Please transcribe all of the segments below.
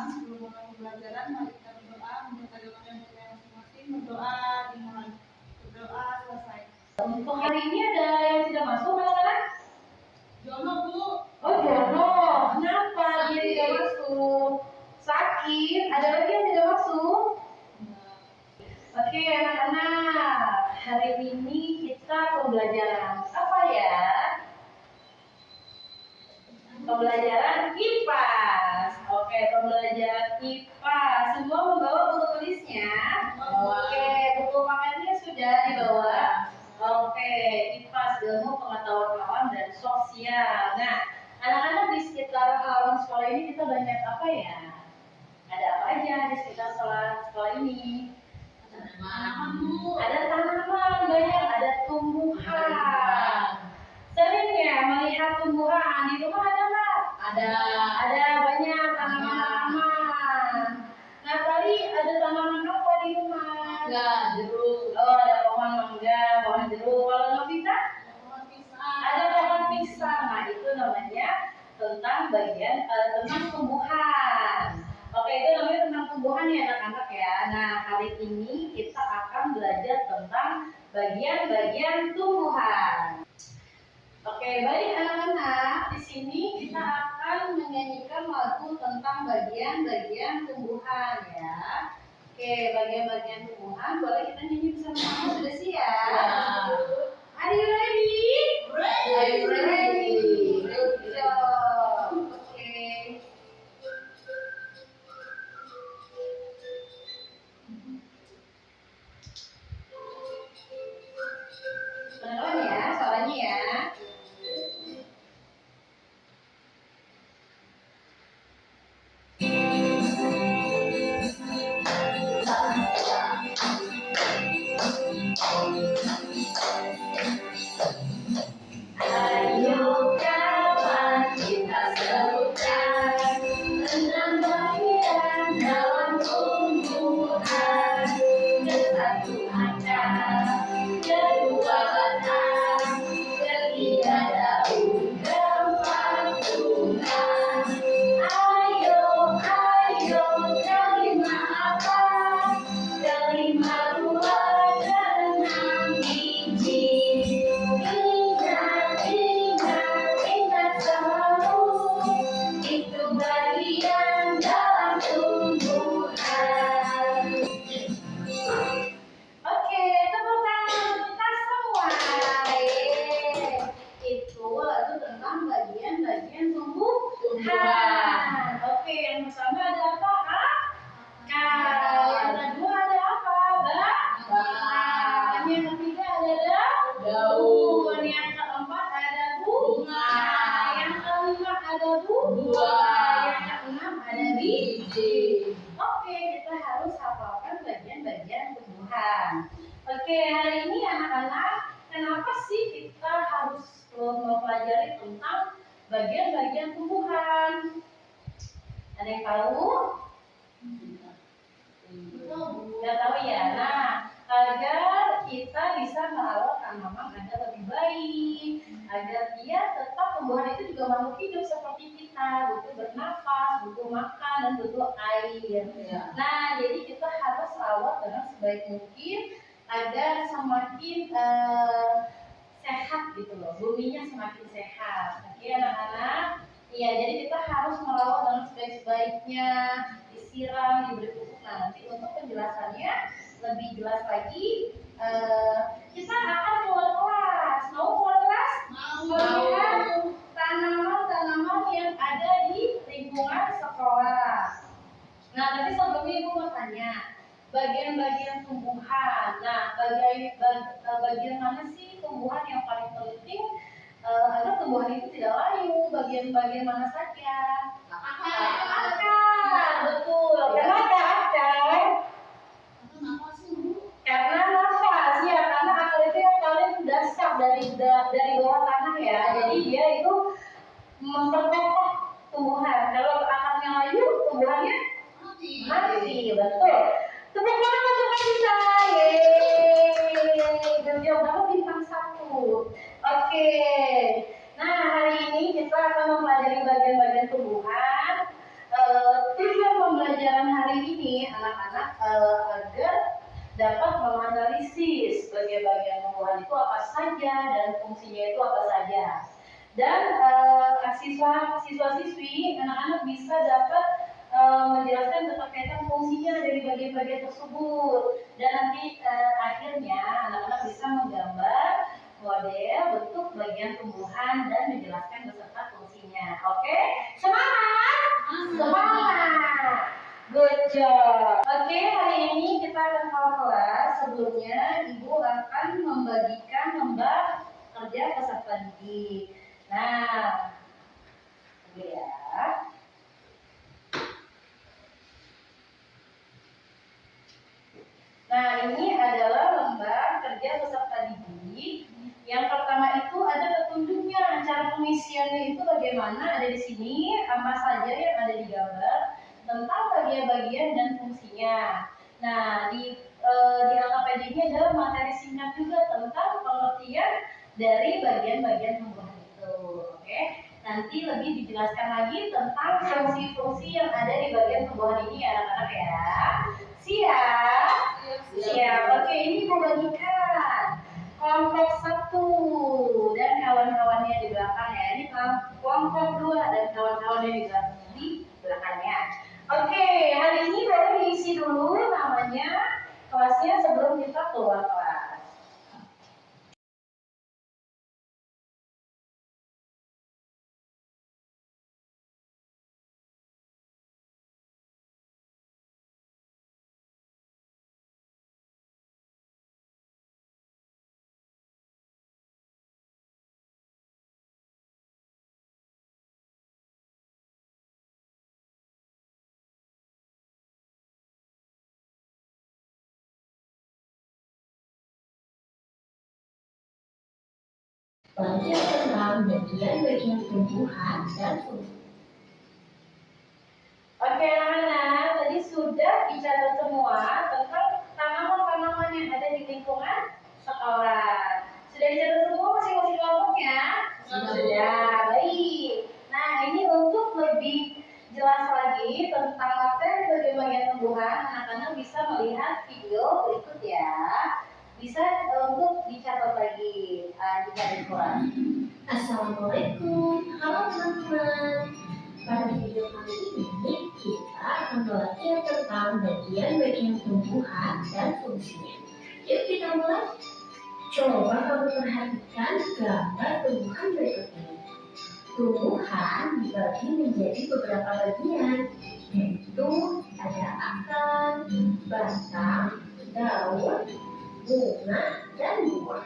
teman-teman, sebelum mulai pembelajaran, mari kita berdoa menurut agama dan budaya masing-masing. Berdoa dimulai. Berdoa selesai. Untuk hari ini ada yang tidak masuk anak-anak? Jono, Bu. Oh, Jono. Kenapa dia tidak masuk? Sakit? Ada lagi yang tidak masuk? Oke, anak-anak. Hari ini kita pembelajaran apa ya? Pembelajaran IPA. Oke, pembelajaran IPA. Semua membawa buku tulisnya? Oke, buku pakennya sudah dibawa? Oke, IPA ilmu pengetahuan alam dan sosial. Nah, anak-anak di sekitar halaman sekolah ini kita banyak apa ya? Ada apa aja di sekitar sekolah ini? Ada tanaman banyak, ada tumbuhan. Sering ya melihat tumbuhan di rumah ada nggak? Ada banyak tanaman. Nah tadi ada tanaman apa di rumah? Jeruk. Oh ada pohon mangga, pohon jeruk. Kalau Novita? Pohon pisang. Ada pohon pisang. Nah itu namanya tentang tentang tumbuhan. Oke itu namanya tentang tumbuhan ya anak-anak ya. Nah hari ini kita akan belajar tentang bagian-bagian tumbuhan. Oke, baik anak-anak, di sini kita akan menyanyikan lagu tentang bagian-bagian tumbuhan ya. Oke, bagian-bagian tumbuhan boleh kita nyanyi bersama-sama, sudah siap? Are you ready? Are you ready? So, oke. Pelan ya, suaranya ya. Ayo kawan kita serukan tentang bagian dalam tumbuhan. Satu akar, kedua batang, ketiga daun, keempat bunga. Ayo, kelima apa? Kelima buah, keenam biji. Ingat selalu itu bagian dalam tumbuhan. Oke, tepuk tangan untuk kita semua. Itu lagu tentang bagian-bagian tumbuhan. Oke, yang pertama ada apa? Akar. Yang kedua ada apa? Batang. Yang ketiga ada daun. Yang keempat ada bunga. Yang kelima ada buah. Yang keenam ada biji. Oke, kita harus hafalkan bagian-bagian tumbuhan. Oke, hari ini anak-anak, kenapa sih kita harus mempelajari tentang bagian-bagian tumbuhan? Ada yang tahu? Nggak tahu ya. Nah, agar kita bisa merawat tanaman agar lebih baik, agar dia tetap tumbuhan itu juga makhluk hidup seperti kita, butuh bernafas, butuh makan dan butuh air. Nah, jadi kita harus rawat dengan sebaik mungkin agar semakin sehat gitu loh, buminya semakin sehat. Oke anak-anak, iya jadi kita harus merawat dengan sebaik-baiknya, disiram, diberi pupuk. Nah nanti untuk penjelasannya lebih jelas lagi, kita akan keluar kelas. Mau keluar kelas? Melihat tanaman-tanaman yang ada di lingkungan sekolah. Nah tapi sebelumnya ibu mau tanya, bagian-bagian tumbuhan. Nah bagian mana sih tumbuhan yang paling penting agar tumbuhan itu tidak layu? Bagian-bagian mana saja? Akar, betul. Kenapa akar? Karena nafas ya, karena akar itu yang paling dasar dari bawah tanah ya. Jadi dia itu memperkokoh tumbuhan. Kalau akarnya layu, tumbuhannya mati. Betul. Tepuk tangan untuk kita. Yeay. Dan jawab dapat bintang 1. Oke. Nah hari ini kita akan mempelajari bagian-bagian tumbuhan. Tujuan hari ini anak-anak agar dapat menganalisis bagian-bagian tumbuhan itu apa saja dan fungsinya itu apa saja. Dan siswa-siswi anak-anak bisa dapat menjelaskan terkait fungsinya dari bagian-bagian tersebut. Dan nanti akhirnya anak-anak bisa menggambar model bentuk bagian tumbuhan dan menjelaskan beserta fungsinya. Oke? Semangat! Semangat! Good job. Oke, hari ini kita akan kelas. Sebelumnya Ibu akan membagikan lembar kerja peserta didik. Nah, ini ya. Nah, ini adalah lembar kerja peserta didik. Yang pertama itu ada petunjuknya, cara pengisiannya itu bagaimana, ada di sini, apa saja yang ada di gambar tentang bagian-bagian dan fungsinya. Nah, di LKPD ini adalah materi singkat juga tentang pengertian dari bagian-bagian tumbuhan itu. Oke, nanti lebih dijelaskan lagi tentang fungsi-fungsi yang ada di bagian tumbuhan ini ya anak-anak ya. Siap? Siap. Oke, ini membagikan kelompok 1 dan kawan-kawannya di belakang ya. Ini kelompok 2 dan kawan-kawannya di belakangnya. Oke, hari ini baru diisi dulu namanya kelasnya sebelum kita keluar kelas. Belajar tentang bagian-bagian tumbuhan dan fungsi. Oke anak-anak, tadi sudah dicatat semua tentang tanaman-tanaman yang ada di lingkungan sekolah. Sudah dicatat semua masing-masing kelompoknya? Sudah, baik. Nah, ini untuk lebih jelas lagi tentang materi bagian-bagian tumbuhan, anak-anak bisa melihat video berikut ya. Bisa untuk dicatat lagi jika di kelas. Assalamualaikum, halo teman-teman. Pada video kali ini kita akan belajar tentang bagian-bagian tumbuhan dan fungsinya. Yuk kita mulai. Coba kamu perhatikan gambar tumbuhan berikut ini. Tumbuhan dibagi menjadi beberapa bagian, yaitu ada akar, batang, daun, bunga, dan buah.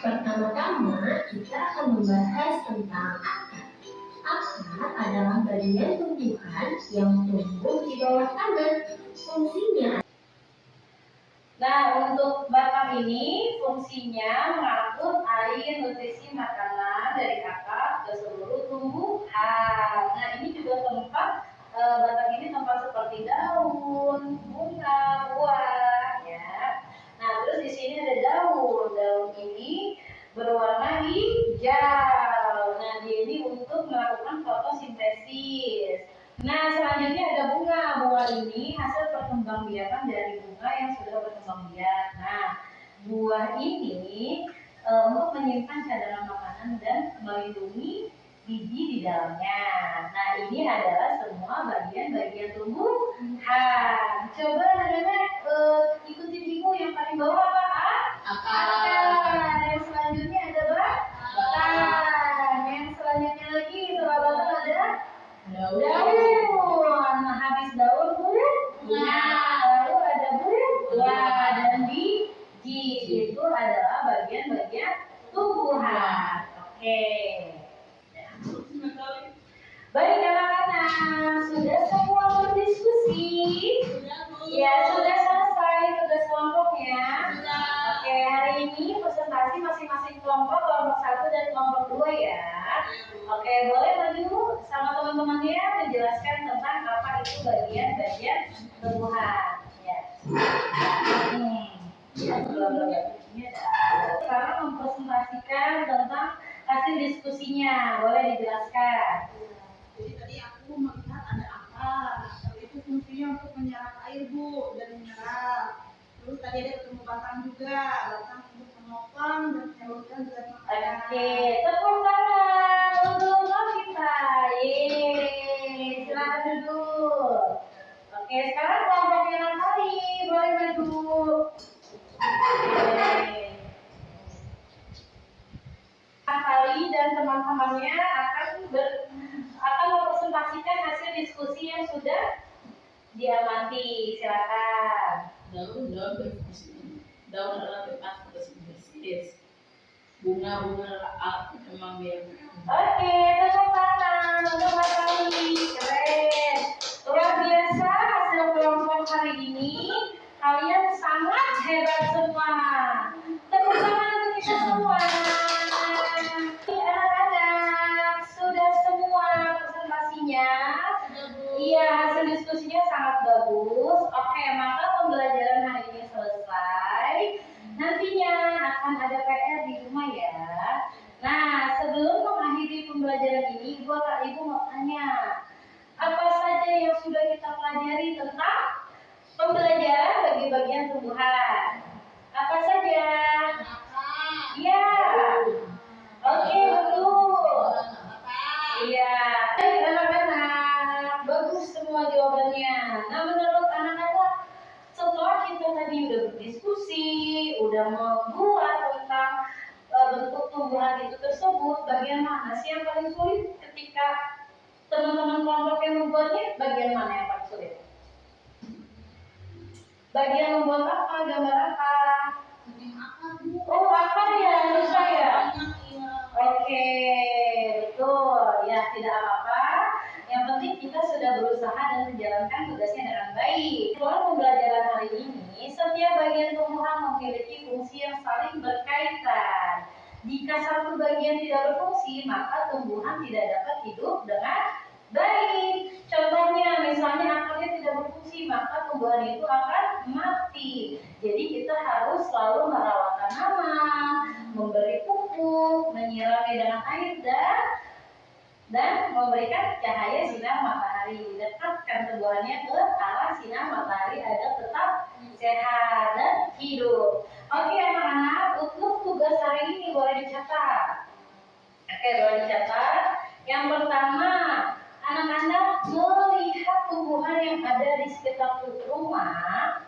Pertama-tama kita akan membahas tentang akar. Akar adalah bagian tumbuhan yang tumbuh di bawah tanah. Fungsinya. Nah, untuk batang ini fungsinya mengangkut air nutrisi makanan dari akar ke seluruh tumbuhan. Nah, ini juga tempat batang ini tempat seperti daun, bunga, buah, ya. Nah, terus di sini ada daun. Daun ini berwarna hijau. Nah, dia ini untuk melakukan fotosintesis. Nah, selanjutnya ada bunga. Bunga ini hasil perkembangbiakan dari bunga yang sudah berkembang biak. Nah, buah ini untuk menyimpan cadangan makanan dan melindungi biji di dalamnya. Nah, ini adalah semua bagian-bagian tumbuhan. Coba anak-anak ikutin ibu yang paling bawah apa? Akar. Yang selanjutnya ada batang. Yang selanjutnya lagi setelah batang ada daun. Nah, habis daun bunga. Lalu ada buah dan biji. Itu adalah bagian-bagian tumbuhan. Oke. Baik anak-anak, sudah semua berdiskusi? Ya, sudah selesai tugas kelompoknya. Oke, hari ini presentasi masing-masing kelompok 1 dan kelompok 2 ya. Oke, boleh maju sama teman-temannya menjelaskan tentang apa itu bagian-bagian tumbuhan. Ya. Sekarang mempresentasikan tentang hasil diskusinya, boleh dijelaskan. Jadi tadi aku melihat Oke, sekarang kelompoknya Natali, boleh maju. Oke. Natali dan teman-temannya akan mempresentasikan hasil diskusi yang sudah diamati. Silakan. Daun adalah bebas bersih. Bunga memang biar. Oke, tepuk tangan untuk Natali. Keren. Luar biasa hasil kelompok hari ini. Kalian sangat hebat semua. Tepuk tangan untuk kita semua. Anak-anak, sudah semua presentasinya. Iya, hasil diskusinya sangat bagus. Oke, maka pembelajaran hari ini selesai. Nantinya akan ada PR di rumah ya. Nah, sebelum mengakhiri pembelajaran ini, Ibu mau tanya, apa saja yang sudah kita pelajari tentang pembelajaran bagi bagian tumbuhan? Apa saja? Iya. Oke, betul. Iya. Baik, anak-anak, bagus semua jawabannya. Nah, menurut anak-anak, setelah kita tadi udah berdiskusi, udah membuat tentang bentuk tumbuhan itu tersebut, bagian mana sih yang paling sulit ketika teman-teman kelompok yang membuatnya? Bagian mana yang paling sulit? Bagian membuat apa? Gambar apa? Oh, akar ya, susah ya? Oke, betul. Ya, tidak apa-apa. Yang penting kita sudah berusaha dan menjalankan tugasnya dengan baik. Dalam pembelajaran hari ini, setiap bagian tumbuhan memiliki fungsi yang saling berkaitan. Jika satu bagian tidak berfungsi, maka tumbuhan tidak dapat hidup dengan baik. Contohnya, misalnya akarnya tidak berfungsi, maka tumbuhan itu akan mati. Jadi kita harus selalu merawat tanaman, memberi pupuk, menyirami dengan air dan memberikan cahaya sinar matahari. Dekatkan tumbuhannya ke arah sinar matahari agar tetap sehat dan hidup. Oke anak-anak, untuk tugas hari ini boleh dicatat. Oke, boleh dicatat. Yang pertama, anak-anak melihat tumbuhan yang ada di sekitar rumah,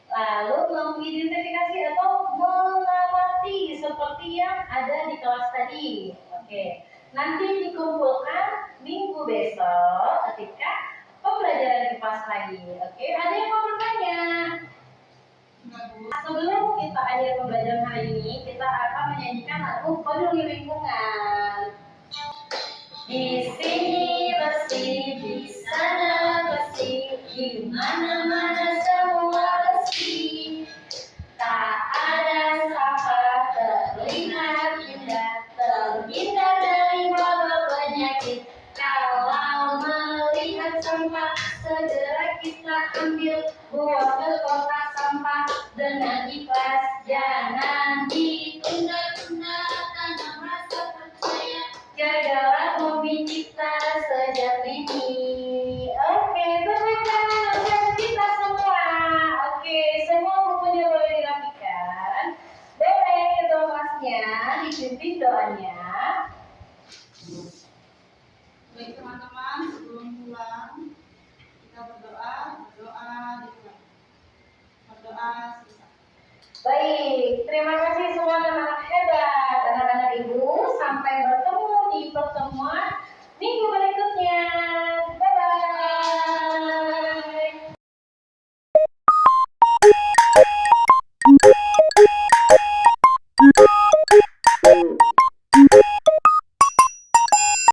lalu mengidentifikasi atau mengamati seperti yang ada di kelas tadi. Oke, nanti dikumpulkan minggu besok ketika pembelajaran kipas lagi. Oke, ada yang mau bertanya? Sebelum kita akhir pembelajaran hari ini, kita akan menyanyikan lagu Peduli Lingkungan. Di sini bersih, di sana bersih, di mana-mana semua bersih. Tak ada sampah terlihat indah, terhindar dari wabah penyakit. Kalau melihat sampah, segera kita ambil, buang ke kotak sampah dengan ikhlas. Jangan ditunda-tunda karena rasa percaya. Jagalah bumi kita sejak ini. Oke, tepuk tangan untuk kita semua. Oke, semua bukunya boleh dirapikan. Boleh kelasnya dipimpin doanya. Baik teman-teman, sebelum pulang kita berdoa di rumah. Berdoa sisa. Baik, terima kasih semua anak-anak hebat, anak-anak ibu. Sampai bertemu di pertemuan